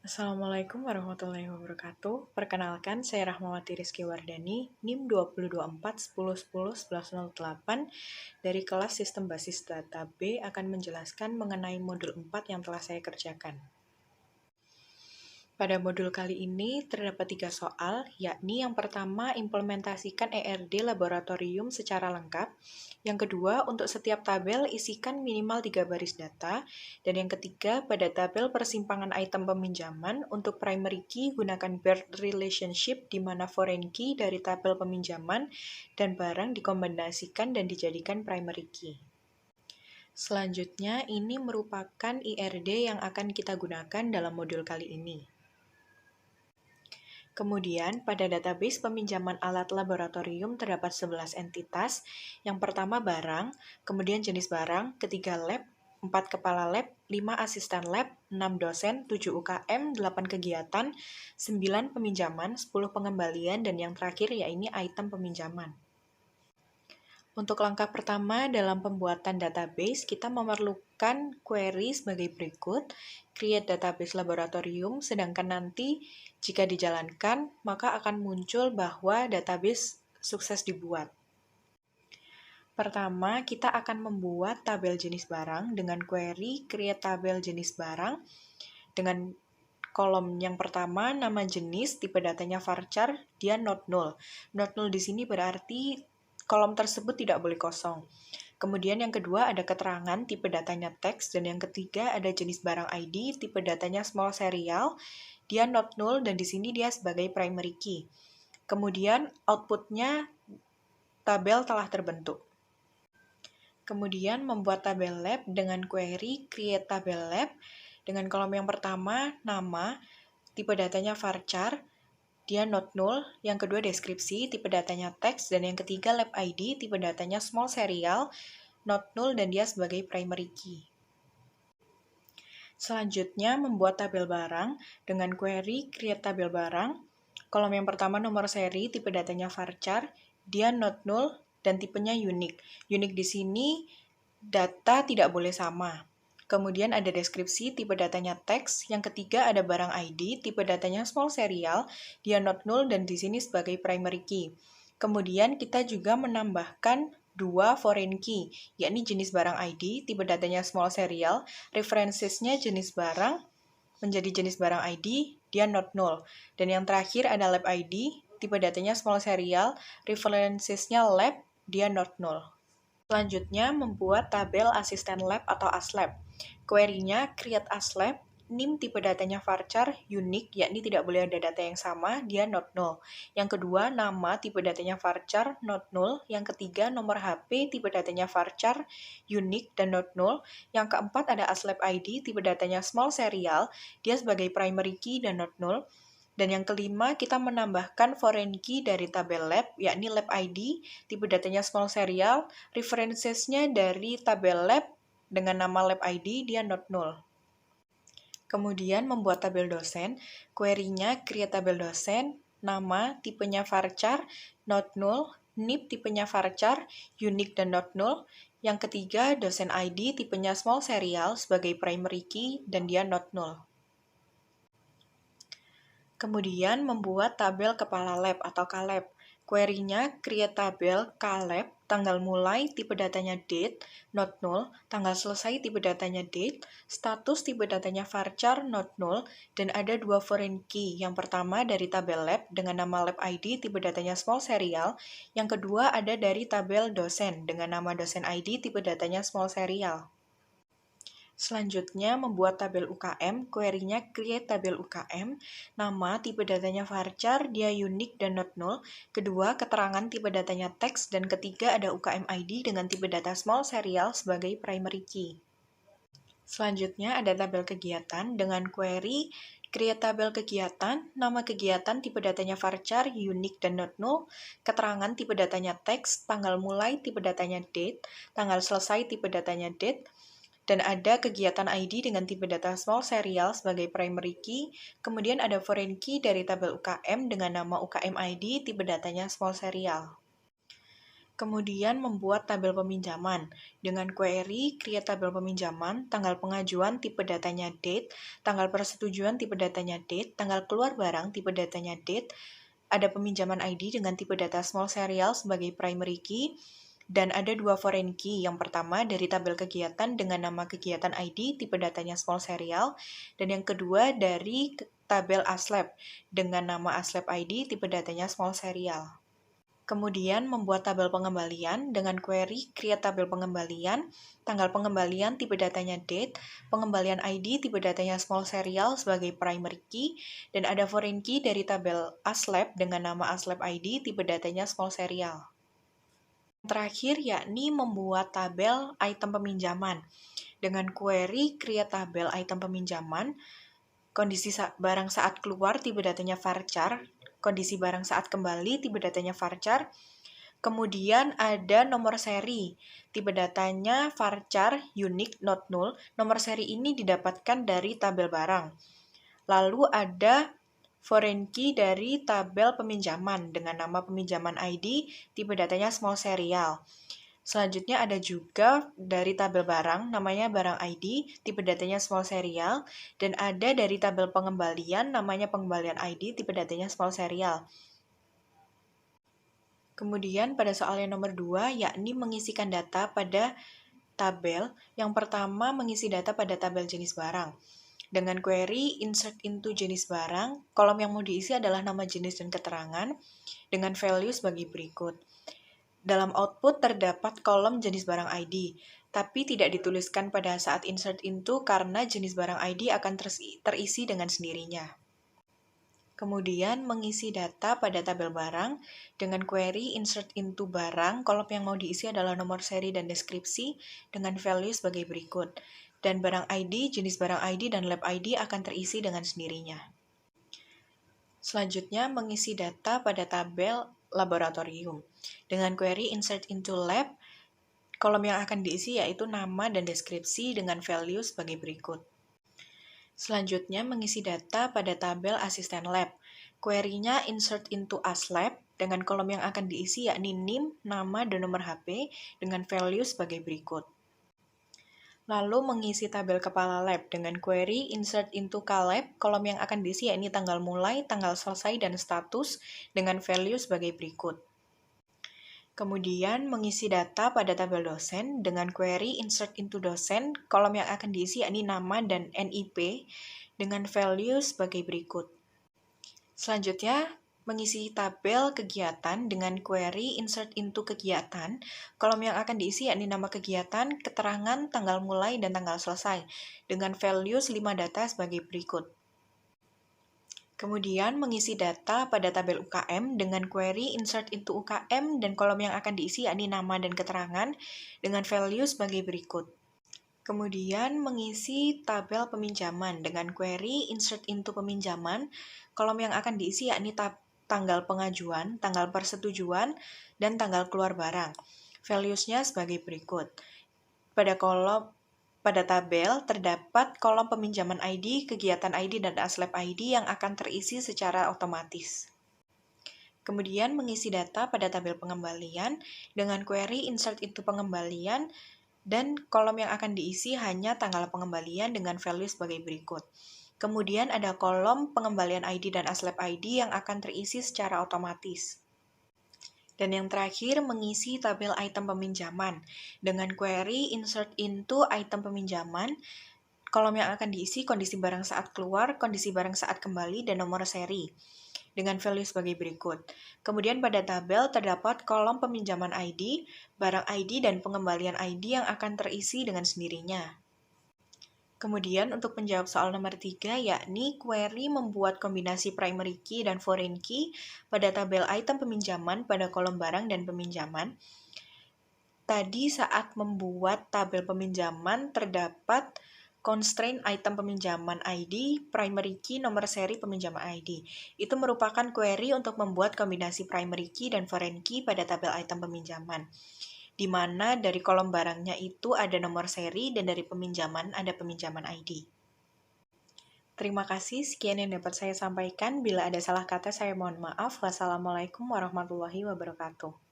Assalamualaikum warahmatullahi wabarakatuh. Perkenalkan, saya Rahmawati Rizky Wardani, NIM 2024 10 10 1108 dari kelas Sistem Basis Data B akan menjelaskan mengenai modul 4 yang telah saya kerjakan. Pada modul kali ini terdapat 3 soal, yakni yang pertama implementasikan ERD laboratorium secara lengkap, yang kedua untuk setiap tabel isikan minimal 3 baris data, dan yang ketiga pada tabel persimpangan item peminjaman untuk primary key gunakan birth relationship di mana foreign key dari tabel peminjaman dan barang dikombinasikan dan dijadikan primary key. Selanjutnya, ini merupakan IRD yang akan kita gunakan dalam modul kali ini. Kemudian, pada database peminjaman alat laboratorium terdapat 11 entitas. Yang pertama barang, kemudian jenis barang, ketiga lab, 4 kepala lab, 5 asisten lab, 6 dosen, 7 UKM, 8 kegiatan, 9 peminjaman, 10 pengembalian, dan yang terakhir yaitu item peminjaman. Untuk langkah pertama dalam pembuatan database, kita memerlukan query sebagai berikut. Create database laboratorium, sedangkan nanti jika dijalankan, maka akan muncul bahwa database sukses dibuat. Pertama, kita akan membuat tabel jenis barang dengan query create tabel jenis barang dengan kolom yang pertama, nama jenis, tipe datanya varchar, dia not null. Not null di sini berarti kolom tersebut tidak boleh kosong. Kemudian yang kedua ada keterangan, tipe datanya teks, dan yang ketiga ada jenis barang ID, tipe datanya small serial, dia not null, dan di sini dia sebagai primary key. Kemudian outputnya tabel telah terbentuk. Kemudian membuat tabel lab dengan query create tabel lab, dengan kolom yang pertama, nama, tipe datanya varchar, dia not null, yang kedua deskripsi, tipe datanya teks, dan yang ketiga lab ID, tipe datanya small serial, not null, dan dia sebagai primary key. Selanjutnya, membuat tabel barang dengan query create tabel barang. Kolom yang pertama nomor seri, tipe datanya varchar, dia not null, dan tipenya unique. Unique di sini data tidak boleh sama. Kemudian ada deskripsi, tipe datanya teks. Yang ketiga ada barang ID, tipe datanya small serial, dia not null, dan di sini sebagai primary key. Kemudian kita juga menambahkan 2 foreign key, yakni jenis barang ID, tipe datanya small serial, references-nya jenis barang menjadi jenis barang ID, dia not null. Dan yang terakhir ada lab ID, tipe datanya small serial, references-nya lab, dia not null. Selanjutnya, membuat tabel asisten lab atau ASLab. Query-nya create ASLab, NIM tipe datanya varchar, unique, yakni tidak boleh ada data yang sama, dia not null. Yang kedua, nama tipe datanya varchar, not null. Yang ketiga, nomor HP tipe datanya varchar, unique, dan not null. Yang keempat, ada ASLab ID tipe datanya small serial, dia sebagai primary key dan not null. Dan yang kelima, kita menambahkan foreign key dari tabel lab, yakni lab ID, tipe datanya small serial, references-nya dari tabel lab dengan nama lab ID, dia not null. Kemudian membuat tabel dosen, query-nya create tabel dosen, nama, tipenya varchar, not null, NIP tipenya varchar, unique dan not null. Yang ketiga, dosen ID tipenya small serial sebagai primary key dan dia not null. Kemudian membuat tabel kepala lab atau KLab. Query-nya create tabel KLab, tanggal mulai tipe datanya date, not null, tanggal selesai tipe datanya date, status tipe datanya varchar, not null, dan ada 2 foreign key. Yang pertama dari tabel lab dengan nama lab ID tipe datanya small serial, yang kedua ada dari tabel dosen dengan nama dosen ID tipe datanya small serial. Selanjutnya, membuat tabel UKM, query-nya create tabel UKM, nama, tipe datanya varchar, dia unique dan not null, kedua, keterangan tipe datanya teks, dan ketiga ada UKM ID dengan tipe data small serial sebagai primary key. Selanjutnya, ada tabel kegiatan dengan query create tabel kegiatan, nama kegiatan tipe datanya varchar, unique dan not null, keterangan tipe datanya teks, tanggal mulai tipe datanya date, tanggal selesai tipe datanya date, dan ada kegiatan ID dengan tipe data small serial sebagai primary key, kemudian ada foreign key dari tabel UKM dengan nama UKM ID, tipe datanya small serial. Kemudian membuat tabel peminjaman. Dengan query, create tabel peminjaman, tanggal pengajuan tipe datanya date, tanggal persetujuan tipe datanya date, tanggal keluar barang tipe datanya date, ada peminjaman ID dengan tipe data small serial sebagai primary key, dan ada dua foreign key. Yang pertama dari tabel kegiatan dengan nama kegiatan ID tipe datanya small serial, dan yang kedua dari tabel ASLAB dengan nama ASLAB ID tipe datanya small serial. Kemudian membuat tabel pengembalian dengan query create tabel pengembalian, tanggal pengembalian tipe datanya date, pengembalian ID tipe datanya small serial sebagai primary key, dan ada foreign key dari tabel ASLAB dengan nama ASLAB ID tipe datanya small serial. Terakhir yakni membuat tabel item peminjaman. Dengan query create tabel item peminjaman, kondisi barang saat keluar tipe datanya varchar, kondisi barang saat kembali tipe datanya varchar, kemudian ada nomor seri, tipe datanya varchar unique not null, nomor seri ini didapatkan dari tabel barang. Lalu ada foreign key dari tabel peminjaman dengan nama peminjaman ID, tipe datanya small serial. Selanjutnya ada juga dari tabel barang, namanya barang ID, tipe datanya small serial, dan ada dari tabel pengembalian, namanya pengembalian ID, tipe datanya small serial. Kemudian pada soal yang nomor 2, yakni mengisikan data pada tabel. Yang pertama, mengisi data pada tabel jenis barang. Dengan query insert into jenis barang, kolom yang mau diisi adalah nama jenis dan keterangan, dengan value sebagai berikut. Dalam output terdapat kolom jenis barang ID, tapi tidak dituliskan pada saat insert into karena jenis barang ID akan terisi dengan sendirinya. Kemudian mengisi data pada tabel barang dengan query insert into barang, kolom yang mau diisi adalah nomor seri dan deskripsi dengan value sebagai berikut. Dan barang ID, jenis barang ID, dan lab ID akan terisi dengan sendirinya. Selanjutnya mengisi data pada tabel laboratorium. Dengan query insert into lab, kolom yang akan diisi yaitu nama dan deskripsi dengan value sebagai berikut. Selanjutnya mengisi data pada tabel asisten lab. Query-nya insert into ASLAB dengan kolom yang akan diisi yakni NIM, nama, dan nomor HP dengan value sebagai berikut. Lalu mengisi tabel kepala lab dengan query insert into kalab, kolom yang akan diisi yakni tanggal mulai, tanggal selesai, dan status dengan value sebagai berikut. Kemudian mengisi data pada tabel dosen dengan query insert into dosen, kolom yang akan diisi yakni nama dan NIP dengan value sebagai berikut. Selanjutnya, mengisi tabel kegiatan dengan query insert into kegiatan, kolom yang akan diisi yakni nama kegiatan, keterangan, tanggal mulai, dan tanggal selesai, dengan values 5 data sebagai berikut. Kemudian mengisi data pada tabel UKM dengan query insert into UKM dan kolom yang akan diisi yakni nama dan keterangan dengan value sebagai berikut. Kemudian mengisi tabel peminjaman dengan query insert into peminjaman, kolom yang akan diisi yakni tanggal pengajuan, tanggal persetujuan, dan tanggal keluar barang. Values-nya sebagai berikut. Pada tabel terdapat kolom peminjaman ID, kegiatan ID, dan ASLAB ID yang akan terisi secara otomatis. Kemudian mengisi data pada tabel pengembalian dengan query insert into pengembalian dan kolom yang akan diisi hanya tanggal pengembalian dengan value sebagai berikut. Kemudian ada kolom pengembalian ID dan ASLAB ID yang akan terisi secara otomatis. Dan yang terakhir, mengisi tabel item peminjaman. Dengan query insert into item peminjaman, kolom yang akan diisi kondisi barang saat keluar, kondisi barang saat kembali, dan nomor seri dengan value sebagai berikut. Kemudian pada tabel terdapat kolom peminjaman ID, barang ID, dan pengembalian ID yang akan terisi dengan sendirinya. Kemudian untuk menjawab soal nomor 3, yakni query membuat kombinasi primary key dan foreign key pada tabel item peminjaman pada kolom barang dan peminjaman. Tadi saat membuat tabel peminjaman terdapat constraint item peminjaman ID, primary key, nomor seri peminjaman ID. Itu merupakan query untuk membuat kombinasi primary key dan foreign key pada tabel item peminjaman, di mana dari kolom barangnya itu ada nomor seri dan dari peminjaman ada peminjaman ID. Terima kasih, sekian yang dapat saya sampaikan. Bila ada salah kata, saya mohon maaf. Wassalamualaikum warahmatullahi wabarakatuh.